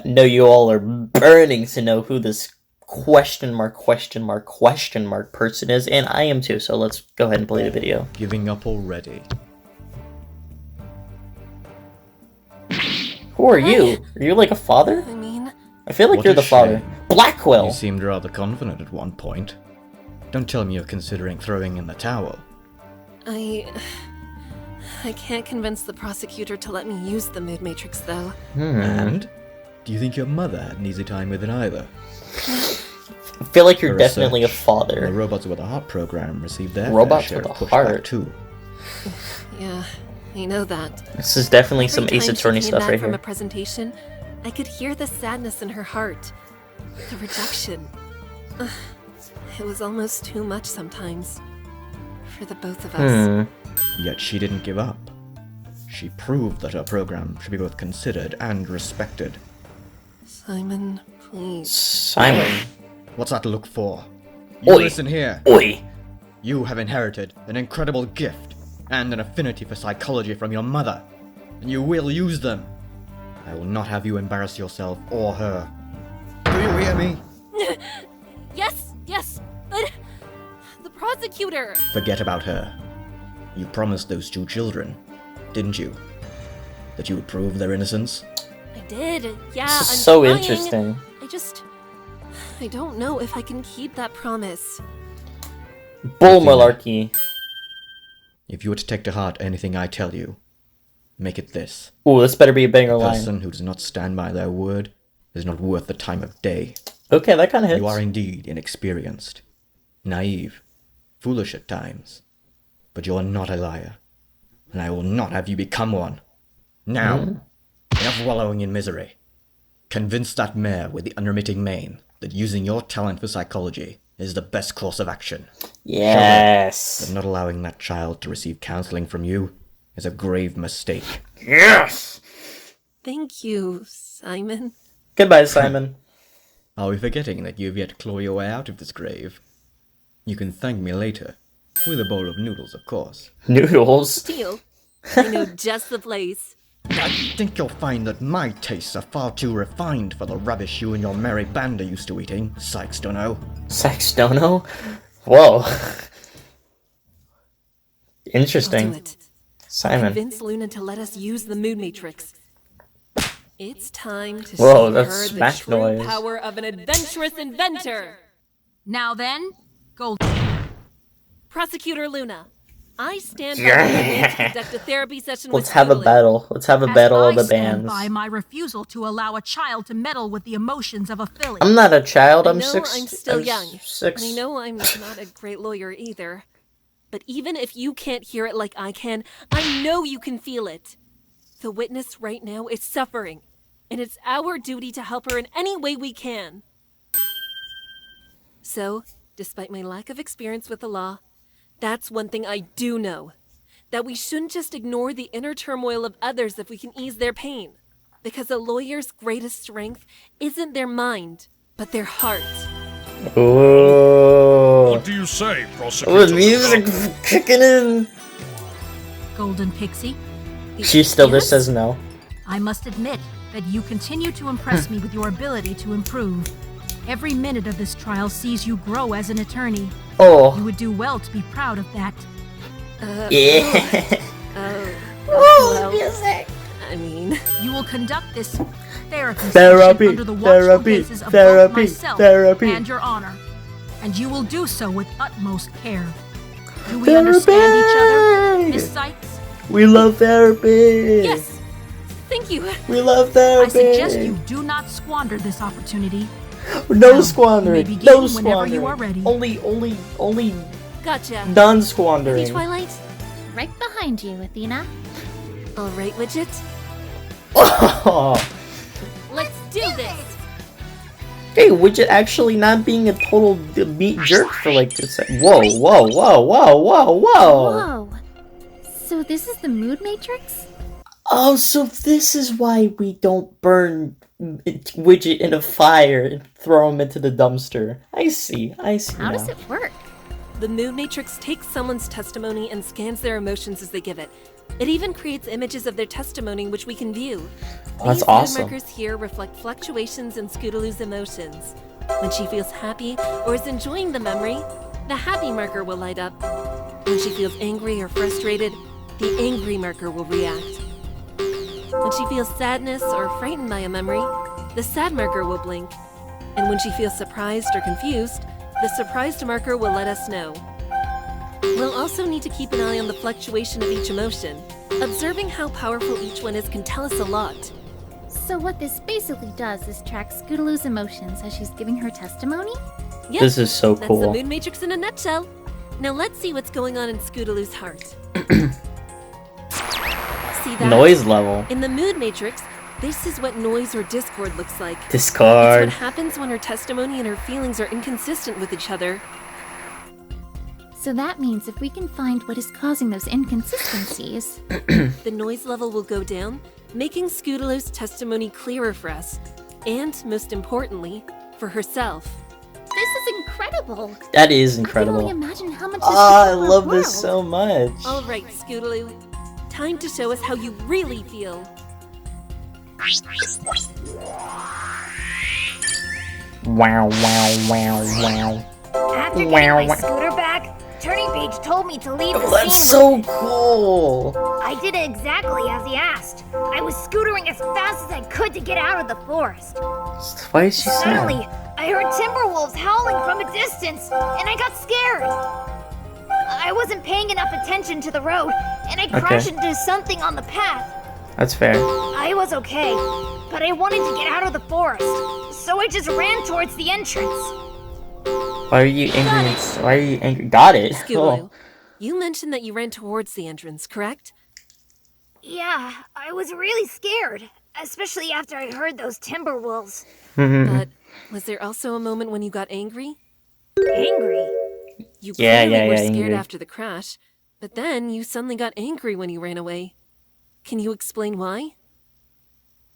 I know you all are burning to know who this question mark person is, and I am too, so let's go ahead and play the video. Giving up already. Who are you? Are you like a father? I mean... I feel like What you're a the father. shame. Blackwell! You seemed rather confident at one point. Don't tell me you're considering throwing in the towel. I can't convince the prosecutor to let me use the mood matrix, though. And? Do you think your mother had an easy time with it either? I feel like you're Her definitely a research, father. The Robots with a Heart program received their Robots fair share with of a pushback heart? too. Yeah, I know that. This is definitely some Every Ace time she Attorney came stuff back right from here. a presentation, I could hear the sadness in her heart. The rejection. It was almost too much sometimes. For the both of us. Yet she didn't give up. She proved that her program should be both considered and respected. Simon, please. Simon. What's that look for? You Oi. listen here. Oi! You have inherited an incredible gift and an affinity for psychology from your mother, and you will use them. I will not have you embarrass yourself or her. Do you hear me? Yes, but the prosecutor. Forget about her. You promised those two children, didn't you? That you would prove their innocence? I did, yeah. This is I'm so trying. interesting. I don't know if I can keep that promise. Bull malarkey. If you were to take to heart anything I tell you, make it this. Ooh, this better be a banger A line. person who does not stand by their word is not worth the time of day. Okay, that kind of hits. You are indeed inexperienced, naive, foolish at times, but you are not a liar, and I will not have you become one. Now, enough wallowing in misery. Convince that mayor with the unremitting mane that using your talent for psychology is the best course of action. Yes. But not allowing that child to receive counseling from you is a grave mistake. Yes! Thank you, Simon. Goodbye, Simon. Are we forgetting that you have yet to claw your way out of this grave? You can thank me later. With a bowl of noodles, of course. Noodles. Deal. I know just the place. I think you'll find that my tastes are far too refined for the rubbish you and your merry band are used to eating, Sykes Dono. Saxdono? Whoa. I'll Interesting. do it. Simon. Convince Luna to let us use the mood matrix. It's time to Whoa, show that's her smack the true noise. power of an adventurous inventor. Now then, Gold. Prosecutor Luna, I stand by my demand to conduct a therapy session Let's with have a Evelyn. battle. Let's have a As battle of I the stand bands. by my refusal to allow a child to meddle with the emotions of a filly. I'm not a child. I I'm know six. I'm still young, Six. and I know I'm not a great lawyer either. But even if you can't hear it like I can, I know you can feel it. The witness right now is suffering, and it's our duty to help her in any way we can. So, despite my lack of experience with the law, that's one thing I do know. That we shouldn't just ignore the inner turmoil of others if we can ease their pain. Because a lawyer's greatest strength isn't their mind, but their heart. Ooh. What do you say, prosecutor? Oh, the music kicking in. Golden Pixie, She still just Yes? says no. I must admit that you continue to impress me with your ability to improve. Every minute of this trial sees you grow as an attorney. You Oh. would do well to be proud of that. Yeah. Well, I mean, You will conduct this therapy Therapy, session under the watchful therapy, gaze of therapy, both myself therapy. and your honor. And you will do so with utmost care. Do we understand each other, Miss Sykes? We love therapy. yes. Thank you. We love I therapy. suggest you do not squander this opportunity. No Now, squandering. you may No begin whenever squandering. you are ready. Only Gotcha. non-squandering. Hey, Twilight. Right behind you, Athena. All right, Widget. Oh. Let's do this. Hey, Widget actually not being a total meat jerk for like this. Whoa. Whoa. So this is the mood matrix? Oh, so this is why we don't burn Widget in a fire and throw him into the dumpster. I see How now. does it work? The mood matrix takes someone's testimony and scans their emotions as they give it. It even creates images of their testimony which we can view. Oh, that's These awesome. mood markers here reflect fluctuations in Scootaloo's emotions. When she feels happy or is enjoying the memory, the happy marker will light up. When she feels angry or frustrated, the angry marker will react. When she feels sadness or frightened by a memory, the sad marker will blink. And when she feels surprised or confused, the surprised marker will let us know. We'll also need to keep an eye on the fluctuation of each emotion. Observing how powerful each one is can tell us a lot. So what this basically does is track Scootaloo's emotions as she's giving her testimony? Yep, This is so that's the cool. mood matrix in a nutshell. Now let's see what's going on in Scootaloo's heart. See that? Noise level. In the mood matrix, this is what noise or discord looks like. It's Discard. what happens when her testimony and her feelings are inconsistent with each other. So that means if we can find what is causing those inconsistencies... The noise level will go down, making Scootaloo's testimony clearer for us. And, most importantly, for herself. This is incredible! That is I can only incredible. imagine how much this Ah, I could help our love this world. so much. Alright, Scootaloo. Time to show us how you really feel. Wow, wow, wow, wow. After getting Wow. my scooter back, Turning Page told me to leave the That's scene. so cool. I did it exactly as he asked. I was scootering as fast as I could to get out of the forest. Why is she Suddenly, sad? I heard timber wolves howling from a distance, and I got scared. I wasn't paying enough attention to the road, and I crashed into something on the path. That's fair. I was okay, but I wanted to get out of the forest, so I just ran towards the entrance. Why are you angry? Why are you angry? Got it. Scootaloo, Oh. you mentioned that you ran towards the entrance, correct? Yeah, I was really scared, especially after I heard those timber wolves. But was there also a moment when you got angry? Angry? You Yeah, clearly were yeah, scared angry. after the crash, but then you suddenly got angry when you ran away. Can you explain why?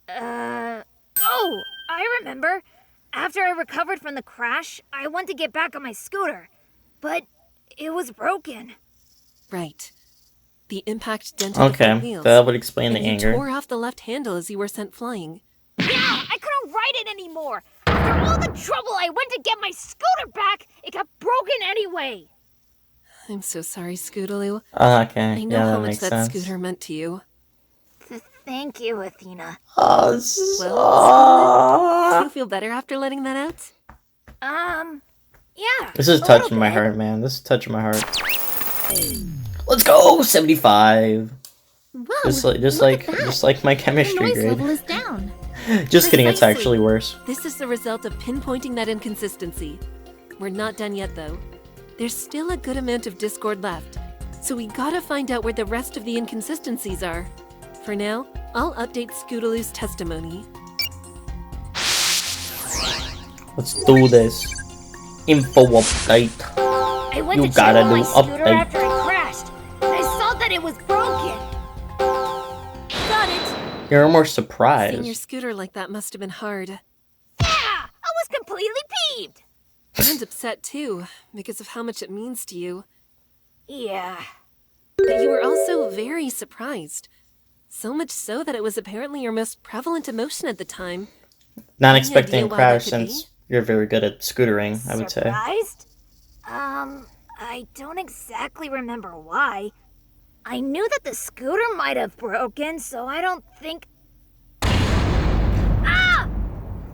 Oh, I remember. After I recovered from the crash, I went to get back on my scooter, but it was broken. Right. The impact dented the front Okay, wheels. that would explain the and you anger. tore off the left handle as you were sent flying. Yeah, I couldn't ride it anymore. After all the trouble I went to get my scooter back, it got broken anyway. I'm so sorry, Scootaloo. Okay, I know yeah, how that much makes that sense. scooter meant to you. Thank you, Athena. Oh, this is... Well, Do you feel better after letting that out? Yeah. This is a touching little my bit. heart, man. This is touching my heart. Let's go, 75. Whoa, Just look at that. like my The chemistry noise level grade. is down. Just kidding, it's Precisely. actually worse. This is the result of pinpointing that inconsistency. We're not done yet, though. There's still a good amount of discord left, so we gotta find out where the rest of the inconsistencies are. For now, I'll update Scootaloo's testimony. Let's do this. Info update. I went You to check gotta on my do scooter update. after I crashed, and I saw that it was broken. Got it! You're more Seeing your surprised. scooter like that must have been hard. Yeah, I was completely peeved. And upset, too, because of how much it means to you. Yeah. But you were also very surprised. So much so that it was apparently your most prevalent emotion at the time. Not Any expecting idea a why crash that could since you're very good at scootering, I would say. Surprised? I don't exactly remember why. I knew that the scooter might have broken, so I don't think... Ah!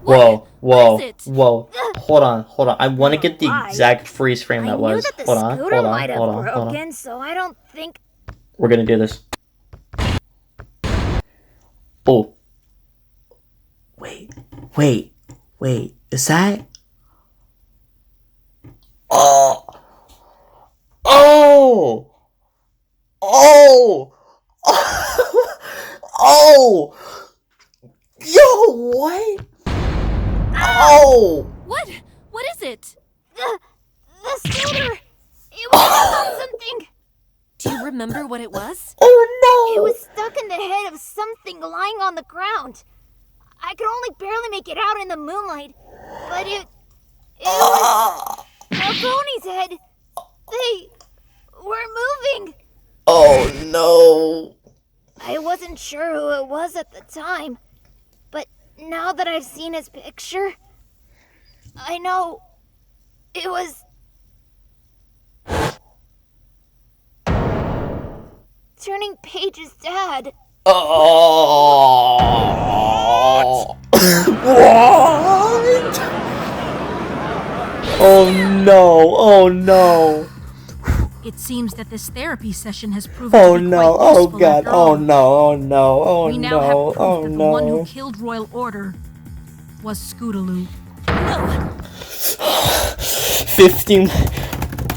Whoa, whoa, is it? whoa. Hold on. I want to get the Why? exact freeze frame I that knew was. that the Hold on, scooter hold on, might have hold on, hold on. broken, so I don't think... We're gonna do this. Oh. Wait. Is that? Oh. Oh. Oh. Oh. Yo, what? Oh. What? What is it? The scooter! It was on something! Do you remember what it was? Oh It no. was stuck in the head of something lying on the ground. I could only barely make it out in the moonlight, but it was a pony's head. They were moving. Oh no. I wasn't sure who it was at the time, but now that I've seen his picture, I know it was Turning Page's dad. Oh. What? Oh no! Oh no! It seems that this therapy session has proven Oh to be no! quite Oh useful god! after all. Oh no! Oh no! Oh We now no! have proof Oh that the one who no! killed Royal Order was Scootaloo. No! 15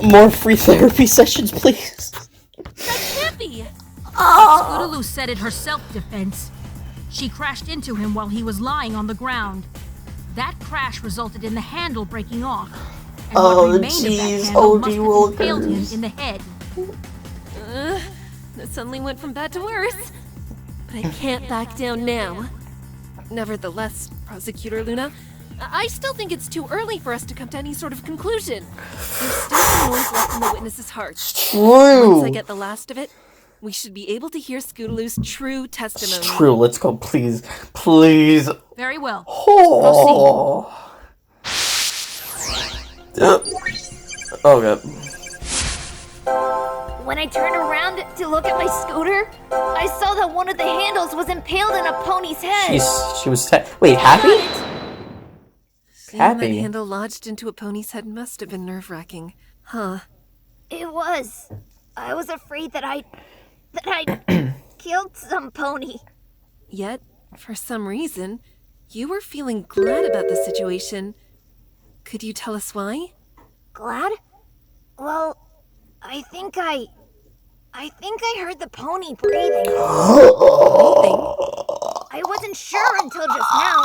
more free therapy sessions, please. That can't be! Scootaloo said it her self-defense. She crashed into him while he was lying on the ground. That crash resulted in the handle breaking off. And Oh, what remained of that jeez, handle OG must have impaled him Wilkers. in the head. That suddenly went from bad to worse. But I can't back down now. Nevertheless, Prosecutor Luna, I still think it's too early for us to come to any sort of conclusion. There's still some noise left in the witness's heart. True. Once I get the last of it, we should be able to hear Scootaloo's true testimony. True. Let's go, please, please. Very well. Oh. Oh god. When I turned around to look at my scooter, I saw that one of the handles was impaled in a pony's head. She was. Wait, happy? Seeing that Happy. handle lodged into a pony's head must have been nerve-wracking. Huh. It was. I was afraid that I killed some pony. Yet, for some reason, you were feeling glad about the situation. Could you tell us why? Glad? Well, I think I heard the pony breathing. Breathing? I wasn't sure until just now.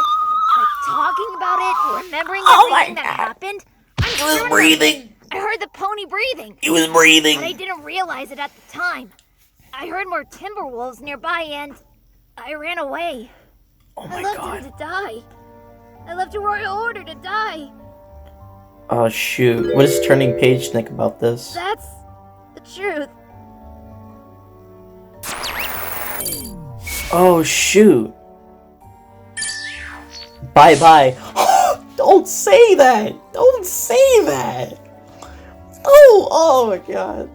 But talking about it, remembering everything that happened, I'm He was sure breathing. I heard the pony breathing. He was But I breathing. didn't realize it at the time. I heard more timber wolves nearby and I ran away. Oh I my left god. him to die. I left a royal order to die. Oh shoot. What does Turning Page think about this? That's the truth. Oh shoot. Bye bye. Don't say that. Don't say that. Oh my god.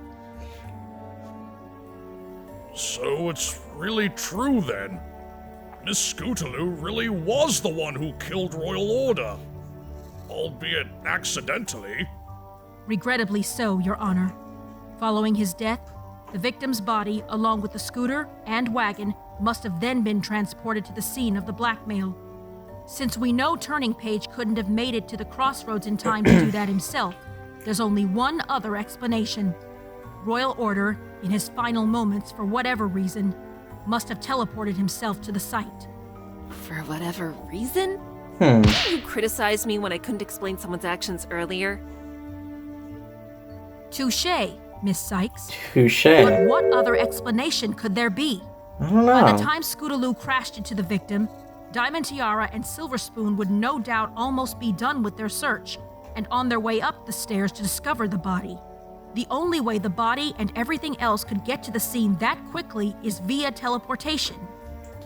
So it's really true then. Miss Scootaloo really was the one who killed Royal Order. Albeit accidentally. Regrettably so, Your Honor. Following his death, the victim's body, along with the scooter and wagon, must have then been transported to the scene of the blackmail. Since we know Turning Page couldn't have made it to the crossroads in time to do that himself, there's only one other explanation. Royal Order, in his final moments for whatever reason, must have teleported himself to the site. For whatever reason? Hmm. Didn't you criticize me when I couldn't explain someone's actions earlier? Touché, Miss Sykes. Touche. But what other explanation could there be? I don't By the know. time Scootaloo crashed into the victim, Diamond Tiara and Silver Spoon would no doubt almost be done with their search and on their way up the stairs to discover the body. The only way the body and everything else could get to the scene that quickly is via teleportation.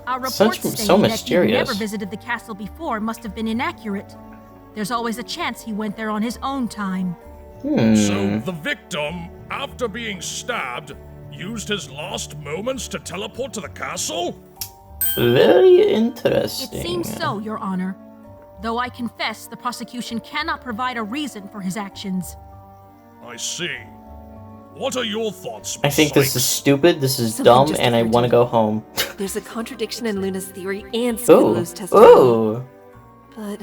Our Such- reports so stating that he mysterious. never visited the castle before must have been inaccurate. There's always a chance he went there on his own time. So the victim, after being stabbed, used his last moments to teleport to the castle? Very It interesting. seems so, Your Honor. Though I confess the prosecution cannot provide a reason for his actions. I see. What are your thoughts, I Miss think this is Sykes? stupid, this is Something dumb, just and I occurred to want to me. go home. There's a contradiction in Luna's theory and Ooh. Scootaloo's testimony. Ooh. But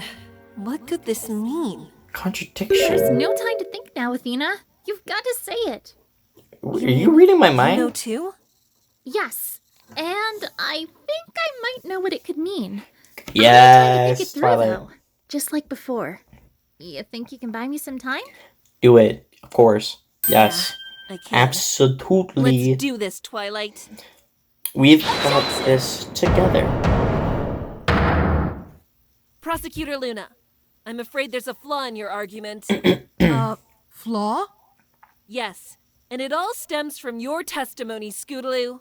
what could this mean? There's Contradiction. no time to think now, Athena. You've got to say it. Are you reading my You know mind? too? Yes. And I think I might know what it could mean. Think it Yes, through, Twilight. though. Just like before. You think you can buy me some time? Do it. Of course. Yes. I can't. Absolutely. Let's do this, Twilight. We've got this together. Prosecutor Luna, I'm afraid there's a flaw in your argument. Flaw? Yes, and it all stems from your testimony, Scootaloo.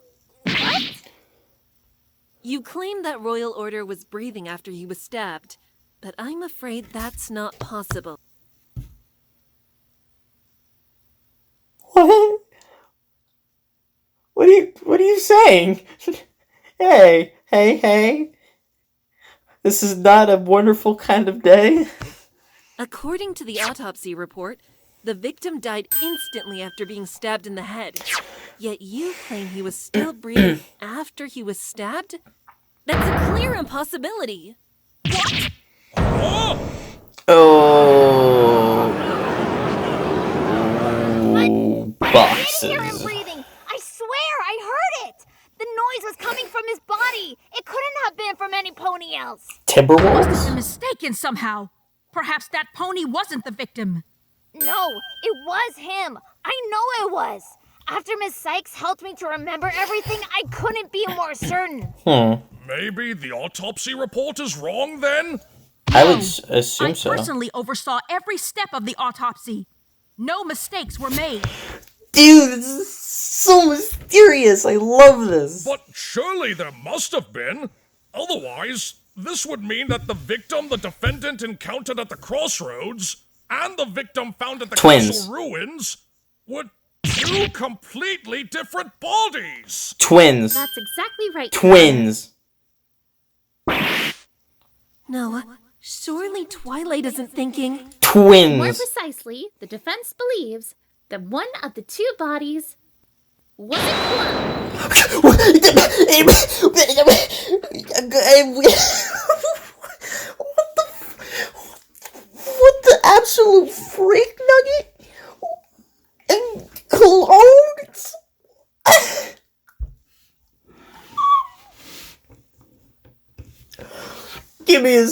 You claim that Royal Order was breathing after he was stabbed, but I'm afraid that's not possible. What? What are you saying? Hey. This is not a wonderful kind of day. According to the autopsy report, the victim died instantly after being stabbed in the head. Yet you claim he was still breathing after he was stabbed? That's a clear impossibility. What? Oh. I didn't hear him Boxes. breathing. I swear, I heard it. The noise was coming from his body. It couldn't have been from any pony else. Timberwolves? I'm mistaken somehow. Perhaps that pony wasn't the victim. No, it was him. I know it was. After Miss Sykes helped me to remember everything, I couldn't be more certain. Maybe the autopsy report is wrong then? I would assume I so. personally oversaw every step of the autopsy. No mistakes were made. Dude, this is so mysterious. I love this. But surely there must have been. Otherwise, this would mean that the victim the defendant encountered at the crossroads and the victim found at the Twins. castle ruins were two completely different bodies. Twins. That's exactly right. Twins. No, surely Twilight isn't thinking. More Twins. precisely, the defense believes that one of the two bodies was a clone. What the absolute freak nugget? And clones? Give me a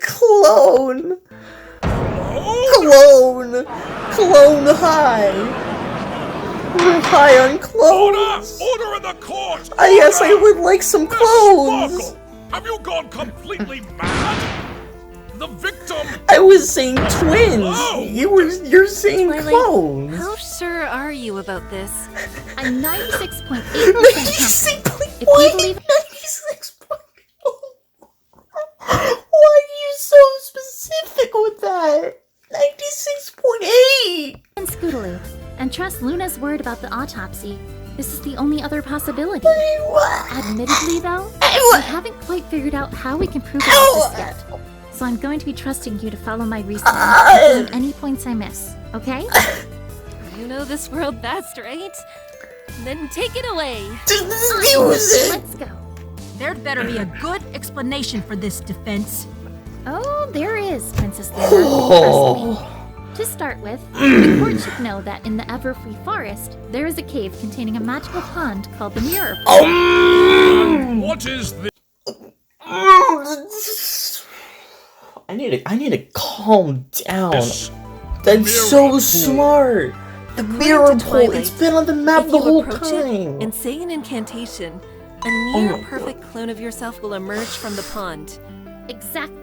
clone. Clone high. We're high on clones. Order in the court! Yes, I Order! would like some Miss clones. Sparkle, have you gone completely mad? The victim... I was saying twins. Oh! You're saying Twilight, clones. how sure are you about this? I'm 96.8% confident. 96.1. If you believe 96. Why are you so specific with that? 96.8. in Scootaloo and trust Luna's word about the autopsy, this is the only other possibility. What? Admittedly, though, I haven't quite figured out how we can prove it just yet. So I'm going to be trusting you to follow my reasoning and fill in any points I miss, okay? You know this world best, right? Then take it away. Let's go. There'd better be a good explanation for this defense. Oh, there is, Princess Luna. Trust me. To start with, the court should know that in the Everfree Forest, there is a cave containing a magical pond called the Mirror Pool. What is this? I need to calm down. This That's so mirror smart. The According mirror to pool. Twilight, It's been on the map If the you whole approach time. it and say an incantation, a my near God. perfect clone of yourself will emerge from the pond. Exactly.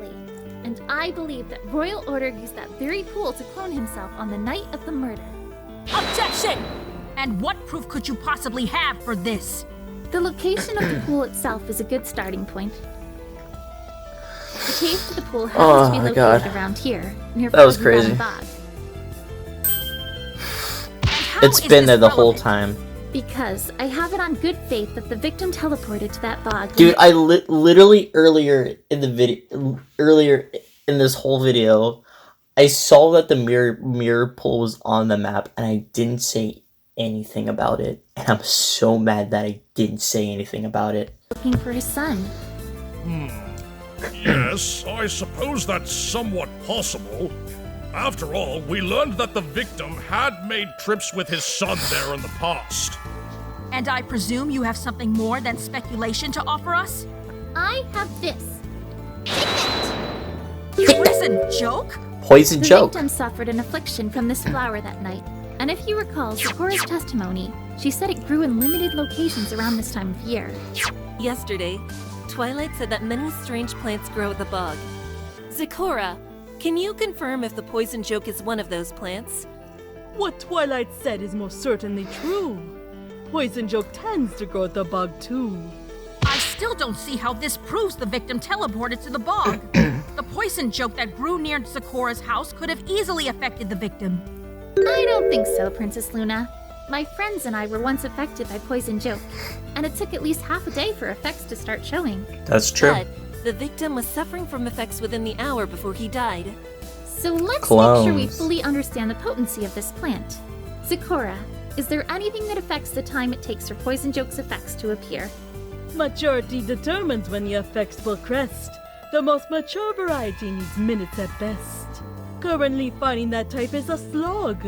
And I believe that Royal Order used that very pool to clone himself on the night of the murder. Objection! And what proof could you possibly have for this? The location of the pool itself is a good starting point. The cave to the pool happens Oh to be my located God. around here, near That was Frozen crazy. Bog. How It's is been this there the whole relevant? time. Because I have it on good faith that the victim teleported to that bog. Dude, I literally earlier in this whole video, I saw that the mirror pool was on the map, and I didn't say anything about it. And I'm so mad that I didn't say anything about it. looking for his son. Yes, I suppose that's somewhat possible. After all, we learned that the victim had made trips with his son there in the past. And I presume you have something more than speculation to offer us? I have this. Poison joke? Poison The joke. victim suffered an affliction from this flower that night. And if you recall Zikora's testimony, she said it grew in limited locations around this time of year. Yesterday, Twilight said that many strange plants grow at the bog. Zikora, can you confirm if the poison joke is one of those plants? What Twilight said is most certainly true. Poison Joke tends to grow the bug too. I still don't see how this proves the victim teleported to the bog. The poison joke that grew near Zikora's house could have easily affected the victim. I don't think so, Princess Luna. My friends and I were once affected by poison joke, and it took at least half a day for effects to start showing. That's true. But the victim was suffering from effects within the hour before he died. So let's Clones. make sure we fully understand the potency of this plant. Zikora, is there anything that affects the time it takes for poison joke's effects to appear? Maturity determines when the effects will crest. The most mature variety needs minutes at best. Currently finding that type is a slog,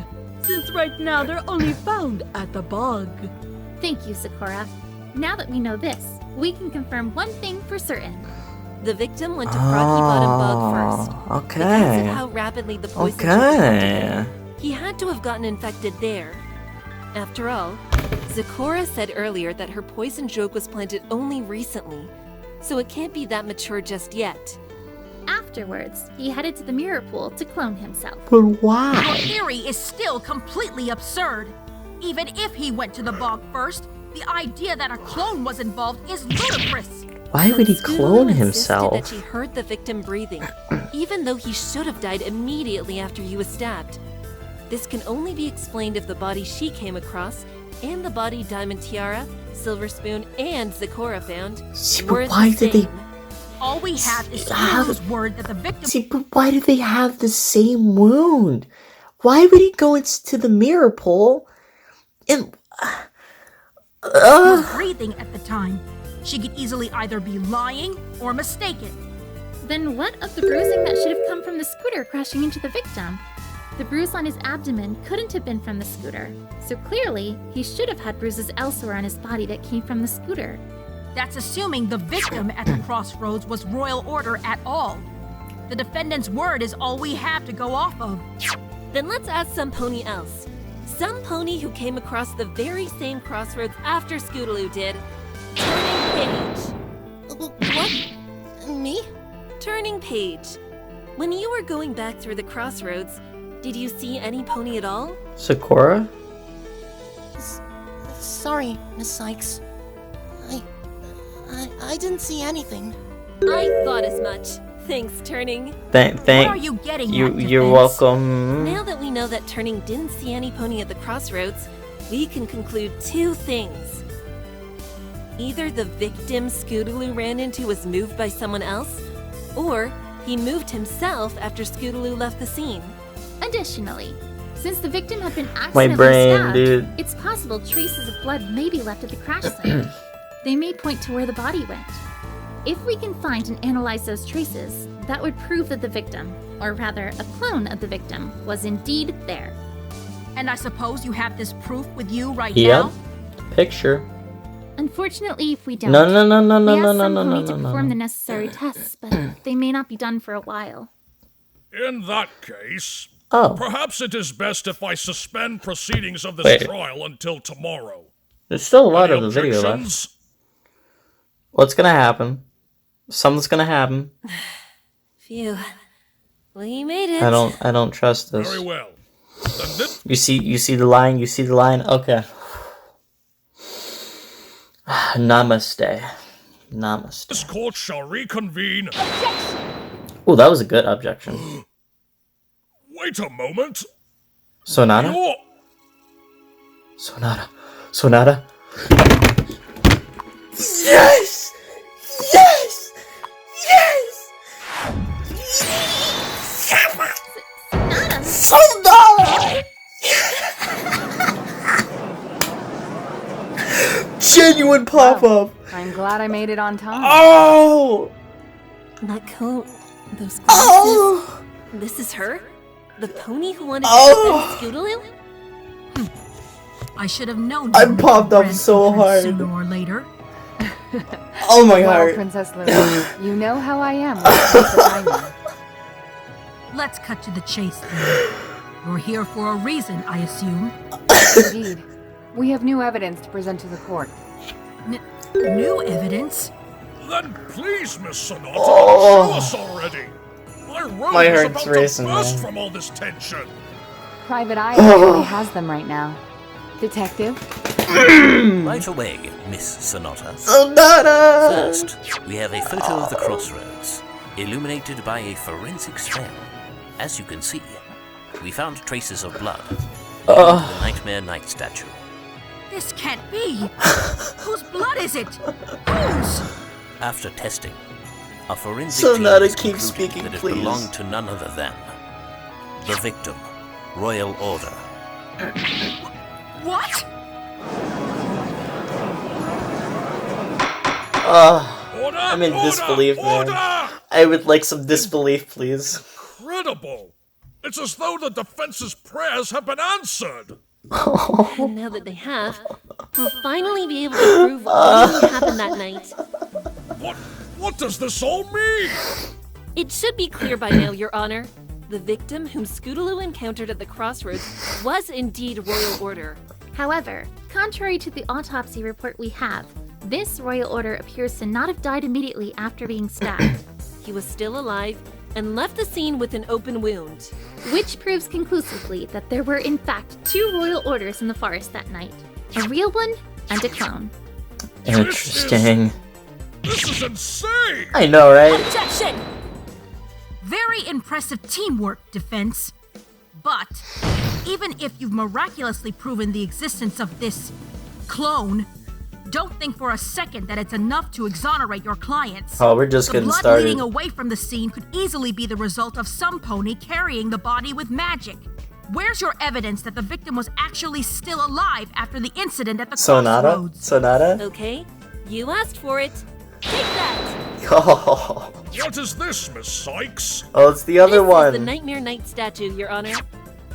since right now they're only found at the bog. Thank you, Zikora. Now that we know this, we can confirm one thing for certain. The victim went to Froggy Bottom Bog first. Okay. Because of how rapidly the poison joke Okay. he had to have gotten infected there. After all, Zikora said earlier that her poison joke was planted only recently, so it can't be that mature just yet. Afterwards, he headed to the mirror pool to clone himself. But Your why? theory is still completely absurd. Even if he went to the bog first, the idea that a clone was involved is ludicrous. Why would he Scootaloo clone insisted himself? that she heard the victim breathing, even though he should have died immediately after he was stabbed. This can only be explained if the body she came across and the body Diamond Tiara, Silver Spoon, and Zikora found See, were but why the did they? same. All we have is How- Scootaloo's word that the victim See, but why do they have the same wound? Why would he go into the mirror pool? And was breathing at the time. She could easily either be lying or mistaken. Then what of the bruising that should have come from the scooter crashing into the victim? The bruise on his abdomen couldn't have been from the scooter, so clearly he should have had bruises elsewhere on his body that came from the scooter. That's assuming the victim at the crossroads was Royal Order at all. The defendant's word is all we have to go off of. Then let's ask some pony else. Some pony who came across the very same crossroads after Scootaloo did. Turning Page. What? Me? Turning Page. When you were going back through the crossroads, did you see any pony at all? Sakura? Sorry, Miss Sykes. I didn't see anything. I thought as much. Thanks, Turning. What are you getting you. at, You're Defense? welcome. Now that we know that Turning didn't see any pony at the crossroads, we can conclude two things. Either the victim Scootaloo ran into was moved by someone else, or he moved himself after Scootaloo left the scene. Additionally, since the victim had been My accidentally brain, stabbed, dude. it's possible traces of blood may be left at the crash site. They may point to where the body went. If we can find and analyze those traces, that would prove that the victim, or rather a clone of the victim, was indeed there. And I suppose you have this proof with you right Yep. now? Picture. Unfortunately, if we don't, No, no, no, no, no, we no, asked no, some no, pony no, to no, perform no. the necessary tests, but they may not be done for a while. In that case, Oh, perhaps it is best if I suspend proceedings of this Wait. trial until tomorrow. there's still a lot Any of the video left. objections? What's gonna happen? Something's gonna happen. Phew. We made it. I don't trust this. Very well. Then this You see the line. You see the line. Okay. Namaste. Namaste. court shall reconvene. Oh, that was a good objection. Wait a moment. Sonata. You're... Sonata. Sonata. Yes! Yes! Yes! Sonata! Genuine pop-up. I'm glad I made it on time. Oh! That coat, those glasses. Oh! This is her? The pony who wanted Oh! to defend Scootaloo? I should have known. I you would popped up regret so entrance hard. Sooner or later. Oh my Well, heart. Princess Luna, you know how I am when it comes to timing. Let's cut to the chase then. You're here for a reason, I assume. Indeed. We have new evidence to present to the court. New evidence? Then please, Miss Sonata, Oh. show us already. My room My is heart's about racing, to burst man. from all this tension. Private Eye actually has them right now. Detective, Right away, Miss Sonata. Sonata! First, we have a photo of the crossroads, illuminated by a forensic spell. As you can see, we found traces of blood in the Nightmare Knight statue. This can't be! Whose blood is it? Whose? After testing, a forensic Sonata, team keep has concluded speaking, that it please. belonged to none other than the victim, Royal Order. What? I'm in disbelief, man. I would like some disbelief, please. Incredible! It's as though the defense's prayers have been answered! And now that they have, we'll finally be able to prove what really happened that night. What does this all mean? It should be clear by now, Your Honor. The victim whom Scootaloo encountered at the crossroads was indeed Royal Order. However, contrary to the autopsy report we have, this Royal Order appears to not have died immediately after being stabbed. He was still alive and left the scene with an open wound. Which proves conclusively that there were in fact 2 Royal Orders in the forest that night. A real one and a clone. Interesting. This is insane! I know, right? Objection! Very impressive teamwork, defense. But, even if you've miraculously proven the existence of this clone, don't think for a second that it's enough to exonerate your clients. Oh, we're just getting The blood started. leading away from the scene could easily be the result of some pony carrying the body with magic. Where's your evidence that the victim was actually still alive after the incident at the crossroads? Sonata? Okay, you asked for it. Take that! Oh. What is this, Miss Sykes? Oh, it's the other This one. is the Nightmare Knight statue, Your Honor.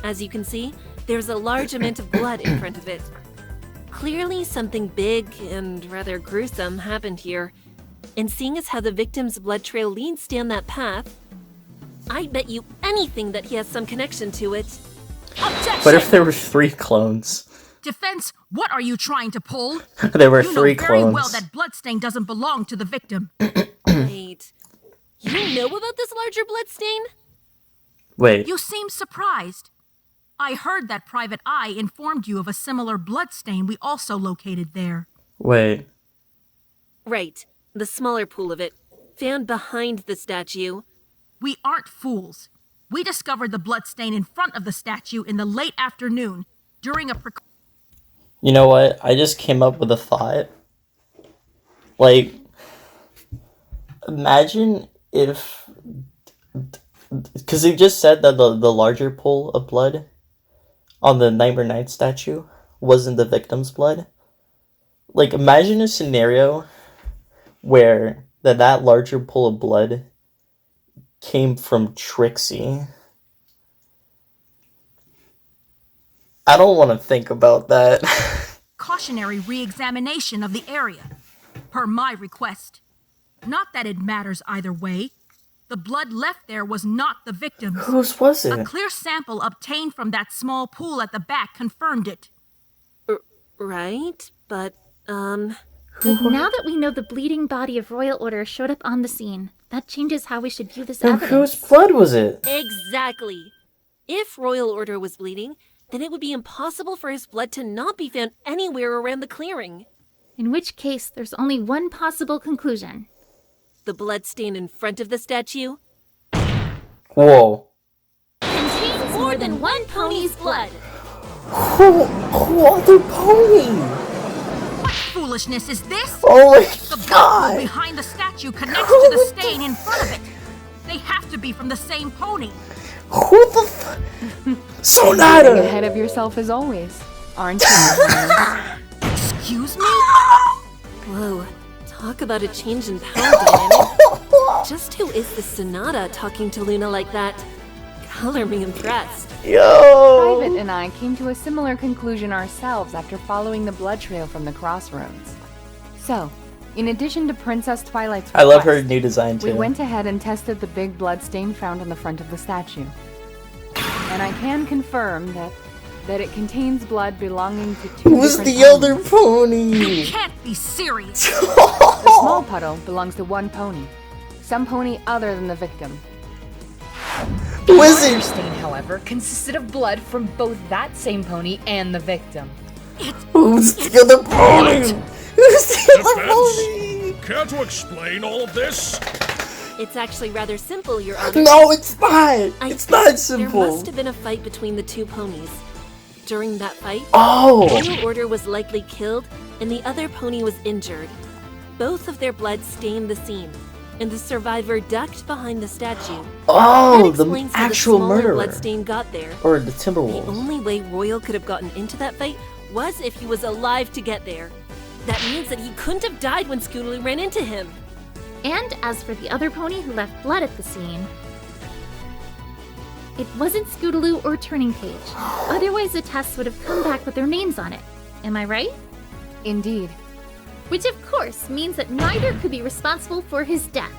As you can see, there's a large amount of blood in front of it. Clearly something big and rather gruesome happened here. And seeing as how the victim's blood trail leads down that path, I bet you anything that he has some connection to it. Objection! What if there were 3 clones? Defense, what are you trying to pull? There were You 3 know very clones. well that bloodstain doesn't belong to the victim. Wait, you know about this larger bloodstain? Wait. You seem surprised. I heard that Private Eye informed you of a similar bloodstain we also located there. Wait. Right, the smaller pool of it, found behind the statue. We aren't fools. We discovered the bloodstain in front of the statue in the late afternoon during a You know what? I just came up with a thought. Like, imagine if... Because they just said that the larger pool of blood on the Nightmare Knight statue wasn't the victim's blood. Like, imagine a scenario where that larger pool of blood came from Trixie. I don't want to think about that. cautionary re-examination of the area, per my request. Not that it matters either way. The blood left there was not the victim's. Whose was A it? clear sample obtained from that small pool at the back confirmed it. Right, but, Now that we know the bleeding body of Royal Order showed up on the scene, that changes how we should view this Then evidence. whose blood was it? Exactly. If Royal Order was bleeding, then it would be impossible for his blood to not be found anywhere around the clearing. In which case, there's only one possible conclusion. The blood stain in front of the statue Whoa. Contains more than one pony's blood. Who other pony? What foolishness is this? Oh my The blood god! pool behind the statue connects to the stain in front of it. They have to be from the same pony. Who the f- Getting Sonata! ahead of yourself as always, aren't you? Excuse me? Whoa, talk about a change in power dynamic. Just who is this Sonata talking to Luna like that? Color me impressed. Yo! Private and I came to a similar conclusion ourselves after following the blood trail from the crossroads. So, in addition to Princess Twilight's I love her request, new design we too. went ahead and tested the big blood stain found on the front of the statue. And I can confirm that it contains blood belonging to two Who's different the other ponies. pony? You can't be serious. The small puddle belongs to one pony. Some pony other than the victim. Who is Our it? stain, however, consisted of blood from both that same pony and the victim. Who's the other pony? Who's the other pony? Defense, care to explain all of this? It's actually rather simple, Your Honor. No, it's not. It's not There simple. must have been a fight between the two ponies. During that fight, Oh. Royal Order was likely killed and the other pony was injured. Both of their blood stained the scene, and the survivor ducked behind the statue. Oh, That the explains how actual the smaller murderer. bloodstain got there. Or the The Timberwolves. only way Royal could have gotten into that fight was if he was alive to get there. That means that he couldn't have died when Scootaloo ran into him. And as for the other pony who left blood at the scene, it wasn't Scootaloo or Turning Page. Otherwise, the tests would have come back with their names on it. Am I right? Indeed. Which, of course, means that neither could be responsible for his death.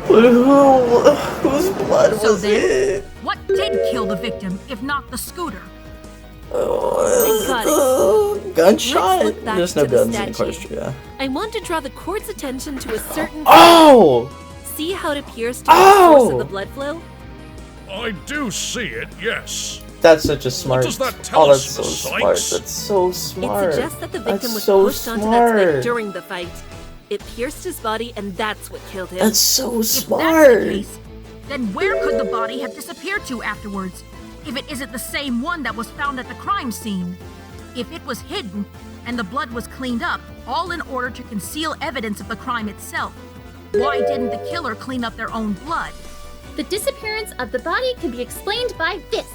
Whose blood So was then, it? what did kill the victim, if not the scooter? Got it. Gunshot? Let's look back There's no to the guns in statue. question, yeah. I want to draw the court's attention to a certain... Oh! See how it appears to be the source of the blood flow? I do see it, yes. That's such a smart. does that tell oh, that's us, so Miss smart. Sykes? That's so smart. It suggests that the victim That's was so pushed onto that smart. spike during the fight. It pierced his body, and that's what killed him. That's so If that's smart. the case, then where could the body have disappeared to afterwards, if it isn't the same one that was found at the crime scene? If it was hidden, and the blood was cleaned up, all in order to conceal evidence of the crime itself, why didn't the killer clean up their own blood? The disappearance of the body can be explained by this.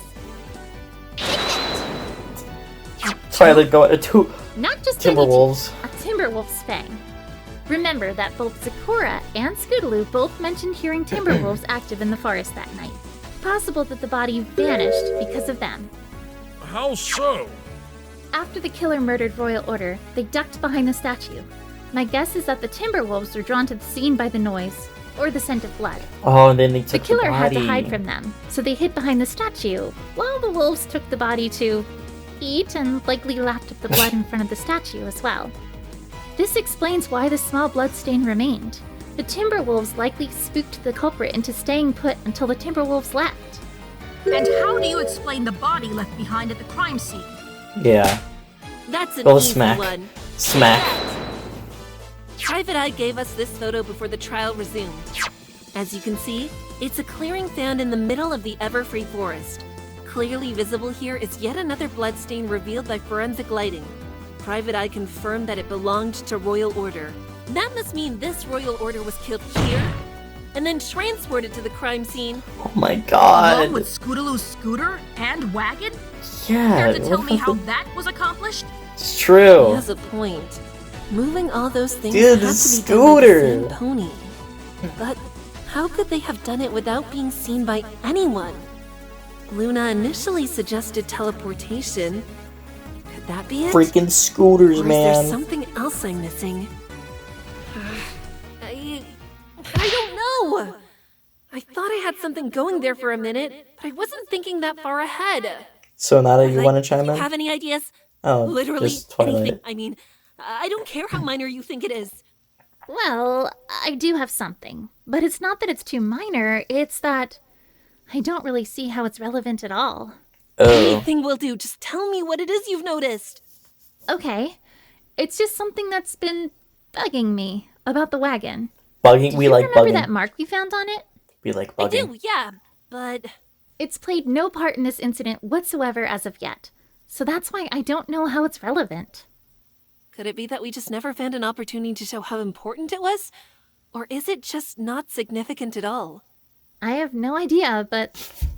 Twilight going to Not just Timberwolves. a Timberwolf's fang. Remember that both Zecora and Scootaloo both mentioned hearing Timberwolves active in the forest that night. Possible that the body vanished because of them. How so? After the killer murdered Royal Order, they ducked behind the statue. My guess is that the Timberwolves were drawn to the scene by the noise, or the scent of blood. Oh, and then they The took killer had to body. hide from them, so they hid behind the statue, while the wolves took the body to eat and likely lapped up the blood in front of the statue as well. This explains why the small blood stain remained. The Timberwolves likely spooked the culprit into staying put until the Timberwolves left. And how do you explain the body left behind at the crime scene? Yeah. That's an Go easy smack. one. Smack. Private Eye gave us this photo before the trial resumed. As you can see, it's a clearing found in the middle of the Everfree Forest. Clearly visible here is yet another bloodstain revealed by forensic lighting. Private Eye confirmed that it belonged to Royal Order. That must mean this Royal Order was killed here, and then transported to the crime scene. Oh my god. Along with Scootaloo's scooter and wagon? Yeah. Care to tell what me the how fuck? that was accomplished? It's He true. has a point. Moving all those things Dude, had the to be done by the scooter. same pony. But how could they have done it without being seen by anyone? Luna initially suggested teleportation. Could that be it? Freaking scooters, Or is man. there something else I'm missing? I don't know. I thought I had something going there for a minute, but I wasn't thinking that far ahead. So Nada, you Like, want to chime do you in? have any ideas? Oh, Literally just Twilight. anything. I mean, I don't care how minor you think it is. Well, I do have something. But it's not that it's too minor, it's that I don't really see how it's relevant at all. Oh. Anything will do. Just tell me what it is you've noticed. Okay. It's just something that's been bugging me about the wagon. Bugging. Do We you like remember bugging. that mark we found on it? We like I bugging. do, yeah, but It's played no part in this incident whatsoever as of yet. So that's why I don't know how it's relevant. could it be that we just never found an opportunity to show how important it was? Or is it just not significant at all? I have no idea, but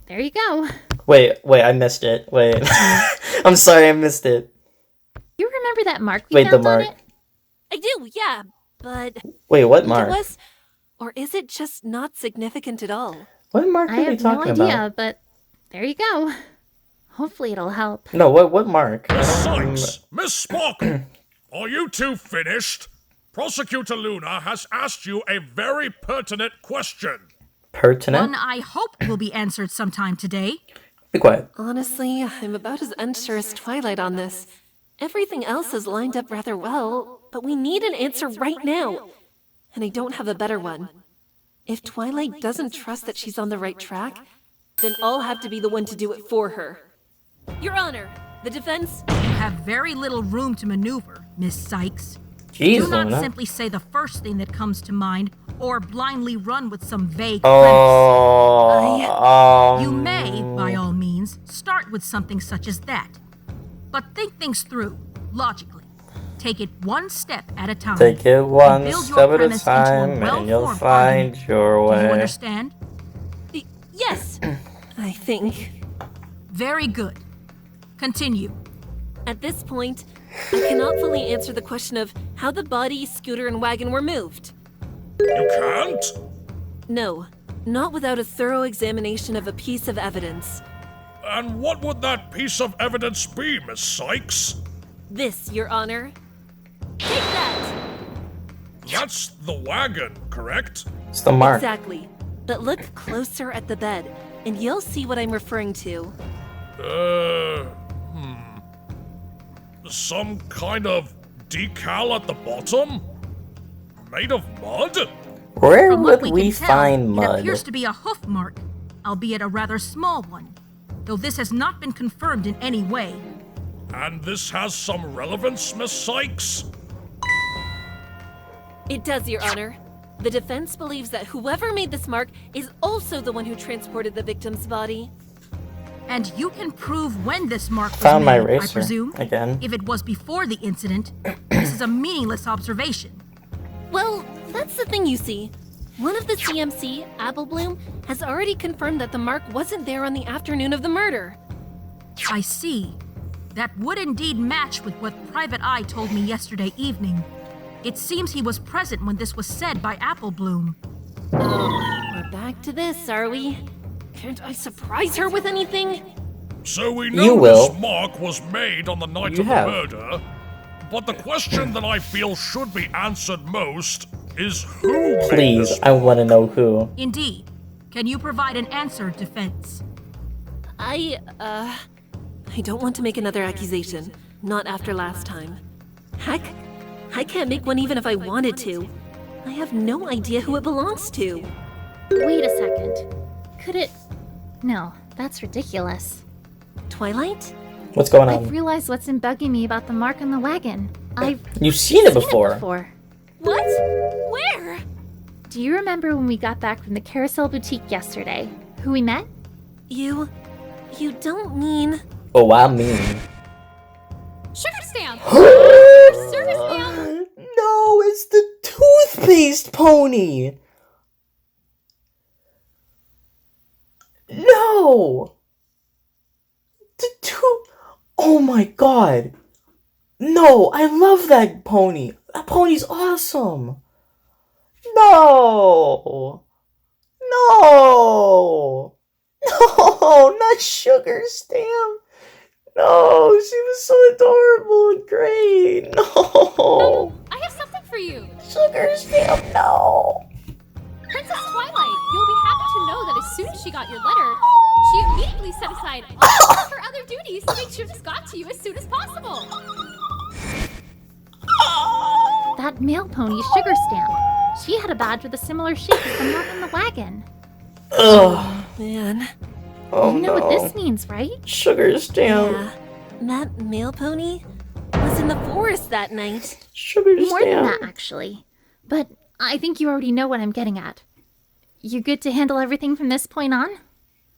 there you go. Wait, I missed it. Wait. I'm sorry, I missed it. You remember that mark we Wait, the found mark. on it? I do, yeah, but Wait, what it mark? was, or is it just not significant at all? What mark I are they have no talking idea, about? but there you go. Hopefully it'll help. No, what mark? Miss Sykes, Miss Sparkle, are you two finished? Prosecutor Luna has asked you a very pertinent question. Pertinent? One I hope will be answered sometime today. Be quiet. Honestly, I'm about as unsure as Twilight on this. Everything else is lined up rather well, but we need an answer right now. And I don't have a better one. If Twilight doesn't trust that she's on the right track, then I'll have to be the one to do it for her. Your Honor, The defense? You have very little room to maneuver, Miss Sykes. Jeez, Do not Luna. simply say the first thing that comes to mind or blindly run with some vague premise. You may, by all means, start with something such as that. But think things through, logically. Take it one step at a time. Take it one build your step at a premise into a time, and you'll well-formed find argument. your Do you way. understand? Yes, I think. Very good. Continue. At this point, I cannot fully answer the question of how the body, scooter, and wagon were moved. You can't? No, not without a thorough examination of a piece of evidence. And what would that piece of evidence be, Miss Sykes? This, Your Honor. Take that! That's the wagon, correct? It's the mark. Exactly. But look closer at the bed, and you'll see what I'm referring to. Some kind of decal at the bottom? Made of mud? Where From what would we we can tell, find it mud? appears to be a hoof mark, albeit a rather small one. Though this has not been confirmed in any way. And this has some relevance, Miss Sykes? It does, Your Honor. The defense believes that whoever made this mark is also the one who transported the victim's body. And you can prove when this mark was Found my made, I eraser presume. again. If it was before the incident, this is a meaningless observation. Well, that's the thing, you see. One of the CMC, Applebloom, has already confirmed that the mark wasn't there on the afternoon of the murder. I see. That would indeed match with what Private Eye told me yesterday evening. It seems he was present when this was said by Applebloom. We're back to this, are we? Can't I surprise her with anything? So we You know will. this mark was made on the night You of have. the murder, but the question that I feel should be answered most is who made Please, this I want to know who. Indeed. Can you provide an answer, defense? I don't want to make another accusation. Not after last time. Heck, I can't make one even if I wanted to. I have no idea who it belongs to. Wait a second. Could it... No, that's ridiculous. Twilight? What's going I've on? realized what's been bugging me about the mark on the wagon. I've You've seen it seen before. it before. What? Where? Do you remember when we got back from the Carousel Boutique yesterday? Who we met? You don't mean... Oh, I mean. Sugar stamp! No, it's the toothpaste pony. No. Oh my god. No, I love that pony. That pony's awesome. No. No. No, not Sugar Stamp. No, she was so adorable and great. No. I have something for you! Sugar Stamp, no. Princess Twilight, you'll be happy to know that as soon as she got your letter, she immediately set aside all of her other duties to make sure this got to you as soon as possible. That male pony, Sugar Stamp. She had a badge with a similar shape as the mark on the wagon. Ugh. Man. Oh You know no. what this means, right? Sugar Stamp. Yeah. That male pony was in the forest that night. Sugar More than Stamp. that, actually. But I think you already know what I'm getting at. You good to handle everything from this point on?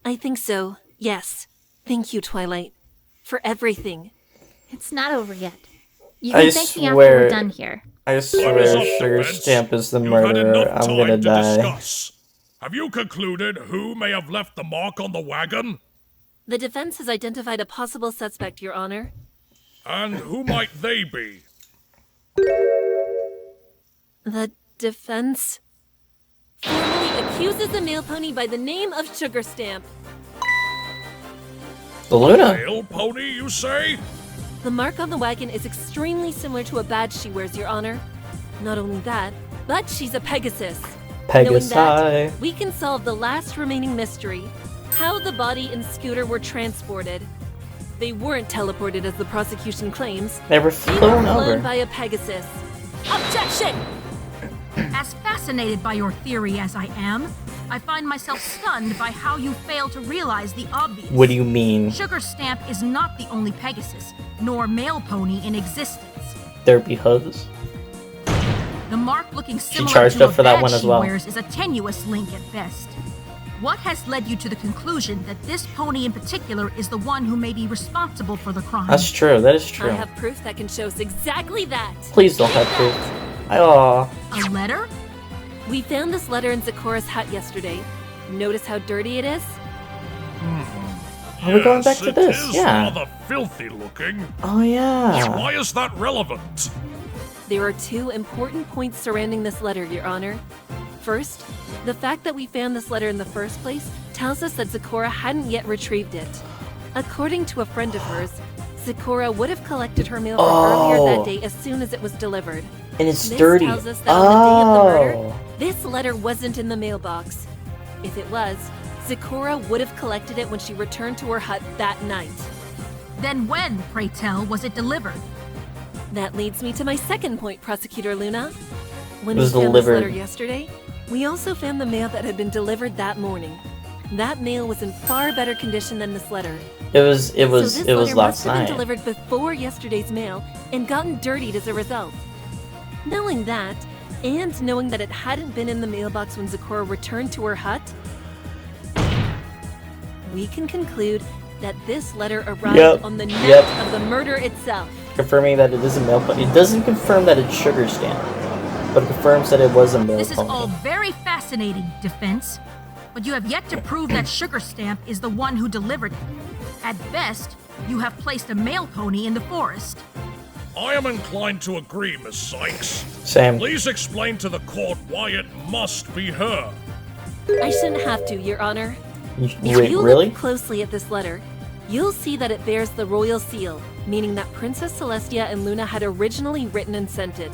I think so, yes. Thank you, Twilight. For everything. It's not over yet. You I can thank me after swear- we're done here. I Time is swear up, Sugar defense. Stamp is the You've had murderer. enough I'm time gonna to die. discuss. Have you concluded who may have left the mark on the wagon? The defense has identified a possible suspect, Your Honor. And who might they be? The defense formally accuses a male pony by the name of Sugar Stamp. The Luna. Male pony, you say? The mark on the wagon is extremely similar to a badge she wears, Your Honor. Not only that, but she's a Pegasus. Knowing that, Pegasi. we can solve the last remaining mystery: how the body and scooter were transported. They weren't teleported as the prosecution claims. They were They were flown flown over. by a Pegasus. Objection! As fascinated by your theory as I am, I find myself stunned by how you fail to realize the obvious. What do you mean? Sugar Stamp is not the only Pegasus, nor male pony in existence. There be hooves. The mark looking similar charged to up a for that badge one as she well. wears is a tenuous link at best. What has led you to the conclusion that this pony in particular is the one who may be responsible for the crime? That's true. That is true. I have proof that can show us exactly that. Please don't have proof. Aw. A letter? We found this letter in Zikora's hut yesterday. Notice how dirty it is? Are we going back to Yes, this? It is Yeah. rather filthy looking. Oh yeah. Why is that relevant? There are two important points surrounding this letter, Your Honor. First, the fact that we found this letter in the first place tells us that Zikora hadn't yet retrieved it. According to a friend of hers, Zikora would have collected her mail from earlier that day as soon as it was delivered. And it's This dirty. tells us that on the day of the murder, Oh. this letter wasn't in the mailbox. If it was, Zikora would have collected it when she returned to her hut that night. Then when, pray tell, was it delivered? That leads me to my second point, Prosecutor Luna. When It we was found delivered. this letter yesterday, we also found the mail that had been delivered that morning. That mail was in far better condition than this letter. It was So this letter last must have night. been delivered before yesterday's mail and gotten dirtied as a result. Knowing that, and knowing that it hadn't been in the mailbox when Zikora returned to her hut, we can conclude that this letter arrived Yep. on the night Yep. of the murder itself. Confirming that it is a mail pony. It doesn't confirm that it's Sugar Stamp, but it confirms that it was a mail This is pony. all very fascinating, defense. But you have yet to prove that Sugar Stamp is the one who delivered it. At best, you have placed a male pony in the forest. I am inclined to agree, Miss Sykes. Same. Please explain to the court why it must be her. I shouldn't have to, Your Honor. If Wait, you really? look closely at this letter, you'll see that it bears the royal seal, meaning that Princess Celestia and Luna had originally written and sent it.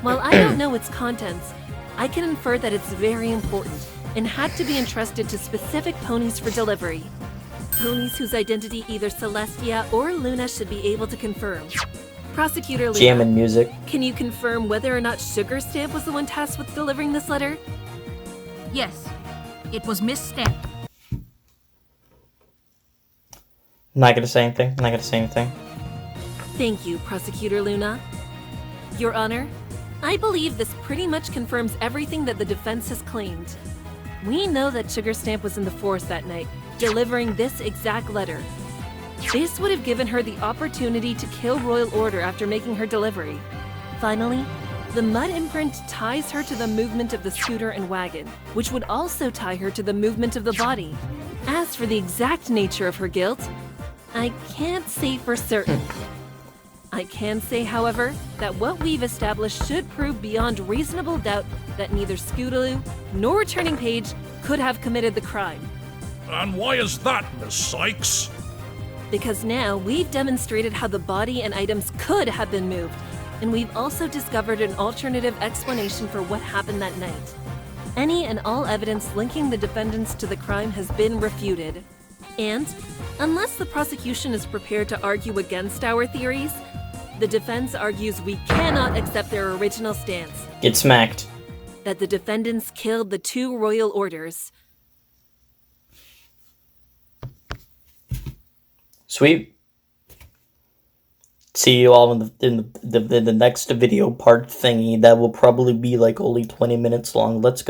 While I don't know its contents, I can infer that it's very important and had to be entrusted to specific ponies for delivery. Ponies whose identity either Celestia or Luna should be able to confirm. Prosecutor Luna, Jamming music. can you confirm whether or not Sugar Stamp was the one tasked with delivering this letter? Yes, it was Miss Stamp. Not gonna say anything. Not gonna say anything. Thank you, Prosecutor Luna. Your Honor, I believe this pretty much confirms everything that the defense has claimed. We know that Sugar Stamp was in the forest that night, delivering this exact letter. This would have given her the opportunity to kill Royal Order after making her delivery. Finally, the mud imprint ties her to the movement of the scooter and wagon, which would also tie her to the movement of the body. As for the exact nature of her guilt, I can't say for certain. I can say, however, that what we've established should prove beyond reasonable doubt that neither Scootaloo nor Returning Page could have committed the crime. And why is that, Miss Sykes? Because now we've demonstrated how the body and items could have been moved, and we've also discovered an alternative explanation for what happened that night. Any and all evidence linking the defendants to the crime has been refuted. And, unless the prosecution is prepared to argue against our theories, the defense argues we cannot accept their original stance, Get smacked. that the defendants killed the two royal orders. Sweet. See you all in the next video part thingy that will probably be like only 20 minutes long. Let's go.